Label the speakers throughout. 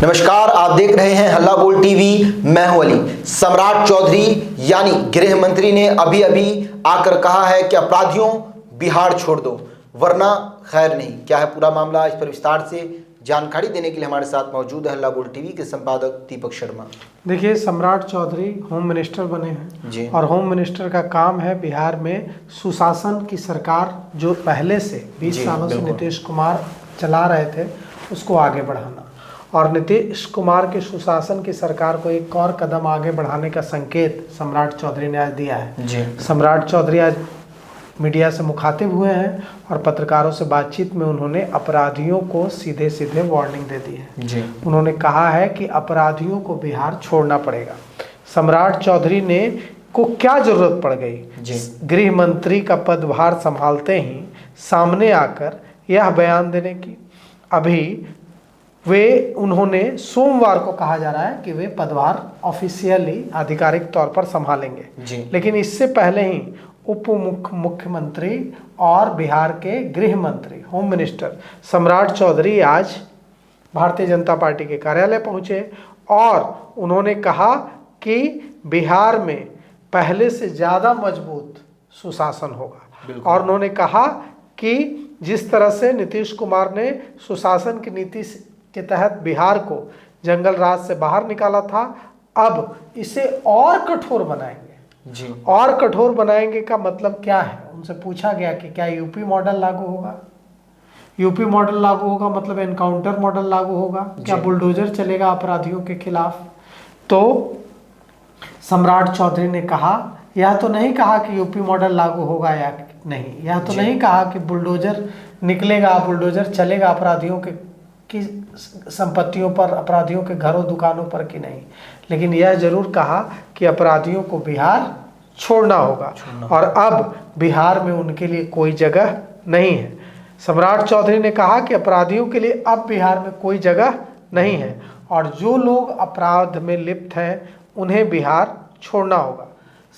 Speaker 1: नमस्कार, आप देख रहे हैं हल्ला बोल टीवी। मैं हूं अली। सम्राट चौधरी यानी गृह मंत्री ने अभी आकर कहा है कि अपराधियों बिहार छोड़ दो वरना खैर नहीं। क्या है पूरा मामला, इस पर विस्तार से जानकारी देने के लिए हमारे साथ मौजूद है हल्ला बोल टीवी के संपादक दीपक शर्मा।
Speaker 2: देखिए, सम्राट चौधरी होम मिनिस्टर बने हैं
Speaker 1: जी।
Speaker 2: और होम मिनिस्टर का काम है बिहार में सुशासन की सरकार जो पहले से 20 सालों से नीतीश कुमार चला रहे थे उसको आगे बढ़ाना। और नीतीश कुमार के सुशासन की सरकार को एक और कदम आगे बढ़ाने का संकेत सम्राट चौधरी ने आज दिया है।
Speaker 1: जी।
Speaker 2: सम्राट चौधरी आज मीडिया से मुखातिब हुए हैं और पत्रकारों से बातचीत में उन्होंने अपराधियों को सीधे सीधे वार्निंग दे दी है।
Speaker 1: जी।
Speaker 2: उन्होंने कहा है कि अपराधियों को बिहार छोड़ना पड़ेगा। सम्राट चौधरी ने को क्या जरूरत पड़ गई गृह मंत्री का पदभार संभालते ही सामने आकर यह बयान देने की। अभी उन्होंने सोमवार को कहा जा रहा है कि वे पदभार ऑफिशियली आधिकारिक तौर पर संभालेंगे, लेकिन इससे पहले ही उप मुख्यमंत्री और बिहार के गृह मंत्री होम मिनिस्टर सम्राट चौधरी आज भारतीय जनता पार्टी के कार्यालय पहुंचे और उन्होंने कहा कि बिहार में पहले से ज़्यादा मजबूत सुशासन होगा। और उन्होंने कहा कि जिस तरह से नीतीश कुमार ने सुशासन की नीति के तहत बिहार को जंगल राज से बाहर निकाला था, अब इसे और कठोर बनाएंगे।
Speaker 1: जी।
Speaker 2: और कठोर बनाएंगे का मतलब क्या है? उनसे पूछा गया कि क्या यूपी मॉडल लागू होगा। यूपी मॉडल लागू होगा मतलब एनकाउंटर मॉडल लागू होगा, क्या बुलडोजर चलेगा अपराधियों के खिलाफ? तो सम्राट चौधरी ने कहा, यह तो नहीं कहा कि यूपी मॉडल लागू होगा या नहीं, यह तो नहीं कहा कि बुलडोजर निकलेगा, बुलडोजर चलेगा अपराधियों की संपत्तियों पर, अपराधियों के घरों दुकानों पर कि नहीं, लेकिन यह जरूर कहा कि अपराधियों को बिहार छोड़ना होगा और अब बिहार में उनके लिए कोई जगह नहीं है। सम्राट चौधरी ने कहा कि अपराधियों के लिए अब बिहार में कोई जगह नहीं है और जो लोग अपराध में लिप्त हैं उन्हें बिहार छोड़ना होगा।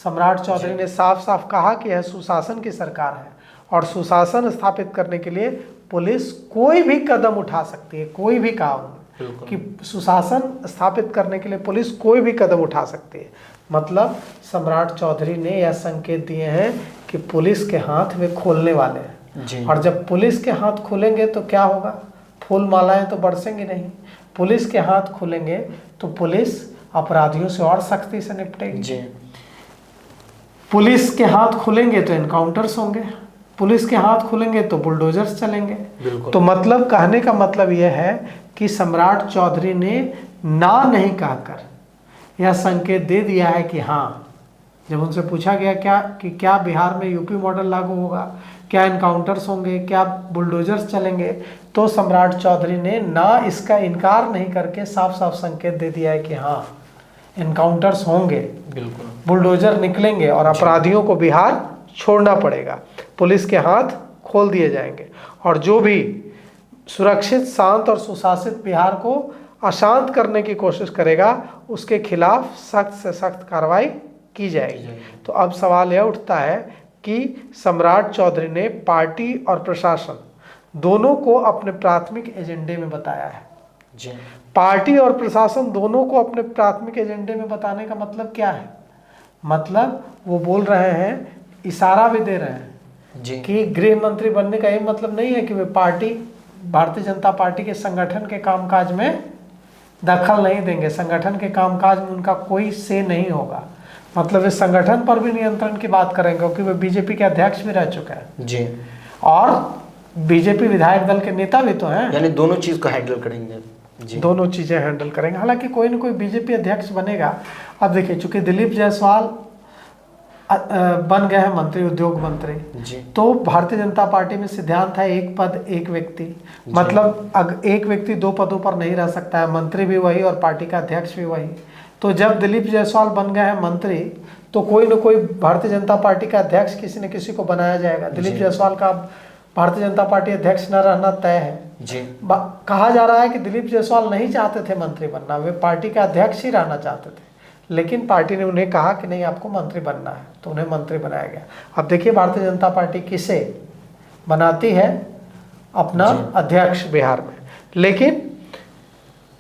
Speaker 2: सम्राट चौधरी ने साफ साफ कहा कि यह सुशासन की सरकार है और सुशासन स्थापित करने के लिए पुलिस कोई भी कदम उठा सकती है। कोई भी काम कि सुशासन स्थापित करने के लिए पुलिस कोई भी कदम उठा सकती है। मतलब सम्राट चौधरी ने यह संकेत दिए हैं कि पुलिस के हाथ वे खोलने वाले हैं और जब पुलिस के हाथ खुलेंगे तो क्या होगा? फूल मालाएं तो बरसेंगी नहीं। पुलिस के हाथ खुलेंगे तो पुलिस अपराधियों से और सख्ती से निपटेगी। पुलिस के हाथ खुलेंगे तो एनकाउंटर्स होंगे, पुलिस के हाथ खुलेंगे तो बुलडोजर्स चलेंगे। तो मतलब कहने का मतलब यह है कि सम्राट चौधरी ने ना नहीं कहकर यह संकेत दे दिया है कि हाँ, जब उनसे पूछा गया क्या बिहार में यूपी मॉडल लागू होगा, क्या एनकाउंटर्स होंगे, क्या बुलडोजर्स चलेंगे, तो सम्राट चौधरी ने ना इसका इनकार नहीं करके साफ साफ संकेत दे दिया है कि हाँ, एनकाउंटर्स होंगे, बिल्कुल बुलडोजर निकलेंगे और अपराधियों को बिहार छोड़ना पड़ेगा, पुलिस के हाथ खोल दिए जाएंगे और जो भी सुरक्षित, शांत और सुशासित बिहार को अशांत करने की कोशिश करेगा उसके खिलाफ सख्त से सख्त कार्रवाई की जाएगी। तो अब सवाल यह उठता है कि सम्राट चौधरी ने पार्टी और प्रशासन दोनों को अपने प्राथमिक एजेंडे में बताया है। पार्टी और प्रशासन दोनों को अपने प्राथमिक एजेंडे में बताने का मतलब क्या है? मतलब वो बोल रहे हैं, इशारा भी दे रहे हैं कि गृह मंत्री बनने का ये मतलब नहीं है कि वे भारतीय जनता पार्टी के संगठन के कामकाज में दखल नहीं देंगे, संगठन के कामकाज में उनका कोई से नहीं होगा। मतलब वे संगठन पर भी नियंत्रण की बात करेंगे क्योंकि वे बीजेपी के अध्यक्ष भी रह चुके हैं और बीजेपी विधायक दल के नेता भी तो हैं,
Speaker 1: यानी दोनों चीज को हैंडल करेंगे।
Speaker 2: दोनों चीजें हैंडल करेंगे। हालांकि कोई ना कोई बीजेपी अध्यक्ष बनेगा। अब देखिए, चूंकि दिलीप जायसवाल बन गए हैं मंत्री, उद्योग मंत्री, तो भारतीय जनता पार्टी में सिद्धांत है एक पद एक व्यक्ति। मतलब एक व्यक्ति दो पदों पर नहीं रह सकता है, मंत्री भी वही और पार्टी का अध्यक्ष भी वही। तो जब दिलीप जायसवाल बन गए हैं मंत्री तो कोई न कोई भारतीय जनता पार्टी का अध्यक्ष किसी न किसी को बनाया जाएगा। दिलीप जायसवाल का भारतीय जनता पार्टी अध्यक्ष न रहना तय है। कहा जा रहा है कि दिलीप जायसवाल नहीं चाहते थे मंत्री बनना, वे पार्टी का अध्यक्ष ही रहना चाहते थे, लेकिन पार्टी ने उन्हें कहा कि नहीं, आपको मंत्री बनना है, तो उन्हें मंत्री बनाया गया। अब देखिए भारतीय जनता पार्टी किसे बनाती है अपना अध्यक्ष बिहार में, लेकिन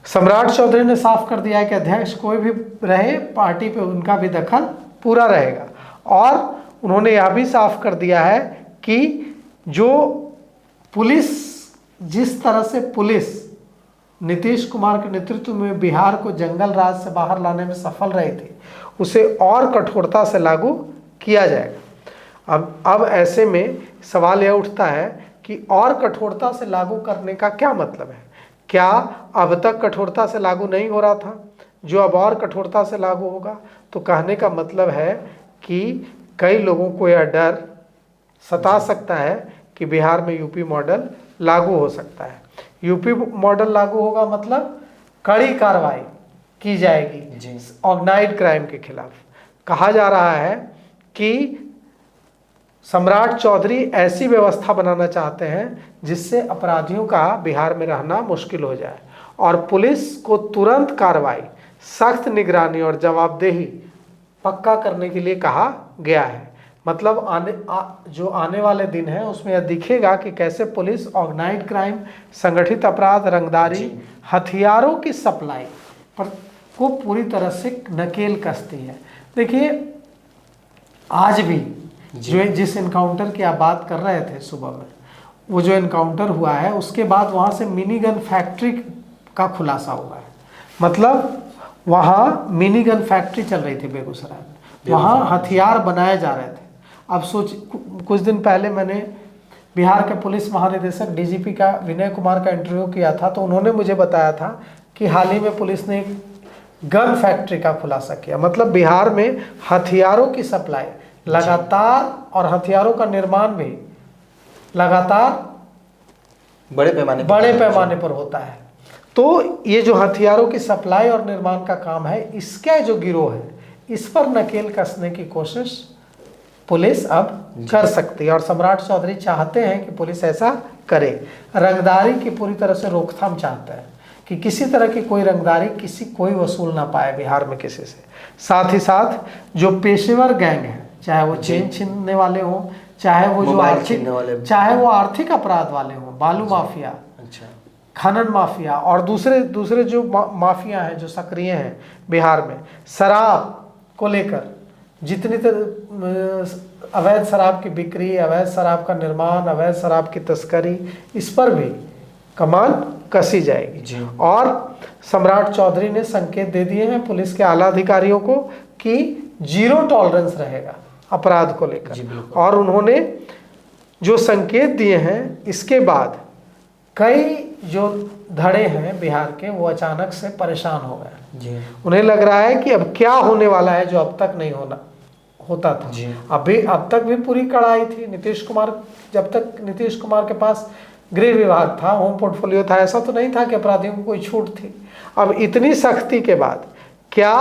Speaker 2: सम्राट चौधरी ने साफ कर दिया है कि अध्यक्ष कोई भी रहे, पार्टी पे उनका भी दखल पूरा रहेगा। और उन्होंने यह भी साफ कर दिया है कि जो पुलिस, जिस तरह से पुलिस नीतीश कुमार के नेतृत्व में बिहार को जंगल राज से बाहर लाने में सफल रही थी, उसे और कठोरता से लागू किया जाएगा। अब ऐसे में सवाल यह उठता है कि और कठोरता से लागू करने का क्या मतलब है? क्या अब तक कठोरता से लागू नहीं हो रहा था, जो अब और कठोरता से लागू होगा? तो कहने का मतलब है कि कई लोगों को यह डर सता सकता है कि बिहार में यूपी मॉडल लागू हो सकता है। यूपी मॉडल लागू होगा मतलब कड़ी कार्रवाई की जाएगी ऑर्गेनाइज्ड क्राइम के खिलाफ। कहा जा रहा है कि सम्राट चौधरी ऐसी व्यवस्था बनाना चाहते हैं जिससे अपराधियों का बिहार में रहना मुश्किल हो जाए और पुलिस को तुरंत कार्रवाई, सख्त निगरानी और जवाबदेही पक्का करने के लिए कहा गया है। मतलब जो आने वाले दिन है उसमें यह दिखेगा कि कैसे पुलिस ऑर्गेनाइज्ड क्राइम, संगठित अपराध, रंगदारी, हथियारों की सप्लाई पर को पूरी तरह से नकेल कसती है। देखिए, आज भी जो जिस इनकाउंटर की आप बात कर रहे थे सुबह में, वो जो इनकाउंटर हुआ है उसके बाद वहाँ से मिनी गन फैक्ट्री का खुलासा हुआ है। मतलब वहाँ मिनी गन फैक्ट्री चल रही थी बेगूसराय में, वहाँ हथियार बनाए जा रहे थे। अब कुछ दिन पहले मैंने बिहार के पुलिस महानिदेशक डीजीपी का विनय कुमार का इंटरव्यू किया था, तो उन्होंने मुझे बताया था कि हाल ही में पुलिस ने एक गन फैक्ट्री का खुलासा किया। मतलब बिहार में हथियारों की सप्लाई लगातार और हथियारों का निर्माण भी लगातार
Speaker 1: बड़े पैमाने
Speaker 2: पर होता है। तो ये जो हथियारों की सप्लाई और निर्माण का काम है, इसका जो गिरोह है, इस पर नकेल कसने की कोशिश पुलिस अब कर सकती है और सम्राट चौधरी चाहते हैं कि पुलिस ऐसा करे। रंगदारी की पूरी तरह से रोकथाम चाहते हैं कि किसी तरह की कोई रंगदारी कोई वसूल ना पाए बिहार में किसी से। साथ ही साथ जो पेशेवर गैंग है, चाहे वो चेन छीनने वाले हों, चाहे वो आर्थिक अपराध वाले हों, बालू माफिया, खनन माफिया और दूसरे जो माफिया हैं जो सक्रिय हैं बिहार में, शराब को लेकर जितनी अवैध शराब की बिक्री, अवैध शराब का निर्माण, अवैध शराब की तस्करी, इस पर भी कमान कसी जाएगी। और सम्राट चौधरी ने संकेत दे दिए हैं पुलिस के आला अधिकारियों को कि 0 टॉलरेंस रहेगा अपराध को लेकर। और उन्होंने जो संकेत दिए हैं, इसके बाद कई जो धड़े हैं बिहार के, वो अचानक से परेशान हो गए। उन्हें लग रहा है कि अब क्या होने वाला है जो अब तक नहीं होता था। अब तक भी पूरी कड़ाई थी। जब तक नीतीश कुमार के पास गृह विभाग था, होम पोर्टफोलियो था, ऐसा तो नहीं था कि अपराधियों को कोई छूट थी। अब इतनी सख्ती के बाद क्या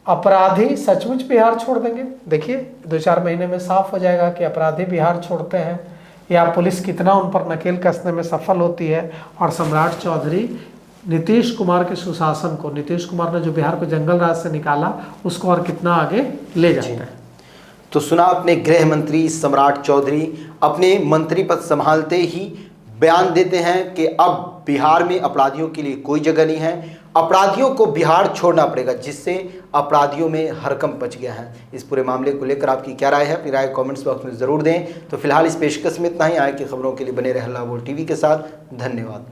Speaker 2: अपराधी सचमुच बिहार छोड़ देंगे? देखिए, 2-4 महीने में साफ हो जाएगा कि अपराधी बिहार छोड़ते हैं या पुलिस कितना उन पर नकेल कसने में सफल होती है। और सम्राट चौधरी नीतीश कुमार के सुशासन को, नीतीश कुमार ने जो बिहार को जंगल राज से निकाला, उसको और कितना आगे ले जाते हैं।
Speaker 1: तो सुना अपने गृह मंत्री सम्राट चौधरी अपने मंत्री पद संभालते ही बयान देते हैं कि अब बिहार में अपराधियों के लिए कोई जगह नहीं है, अपराधियों को बिहार छोड़ना पड़ेगा, जिससे अपराधियों में हड़कंप मच गया है। इस पूरे मामले को लेकर आपकी क्या राय है? अपनी राय कमेंट्स बॉक्स में ज़रूर दें। तो फिलहाल इस पेशकश में इतना ही। आए की खबरों के लिए बने रहे हल्ला बोल टीवी के साथ। धन्यवाद।